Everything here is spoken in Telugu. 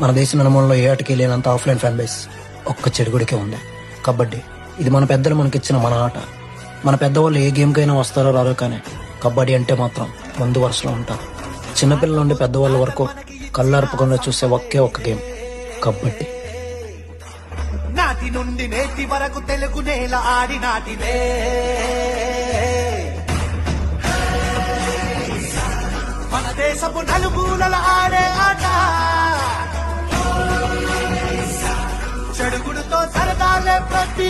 మన దేశ నలుమూలలో ఏ ఆటకి లేనంత ఆఫ్లైన్ ఫ్యాన్ బేస్ ఒక్క చెడుగుడికే ఉంది, కబడ్డీ. ఇది మన పెద్దలు మనకిచ్చిన మన ఆట. మన పెద్దవాళ్ళు ఏ గేమ్కైనా వస్తారో రారో, కానీ కబడ్డీ అంటే మాత్రం ముందు వరుసలో ఉంటారు. చిన్నపిల్లల నుండి పెద్దవాళ్ళ వరకు కళ్ళార్పకుండా చూసే ఒకే ఒక్క గేమ్ కబడ్డీ. నాటి నుండి నేటి వరకు తెలుగు నేల ఆడి నాటిదే మన దేశపు నలుమూలల ఆడే ఆట. చెడుగుడుతో సరదాలే ప్రతి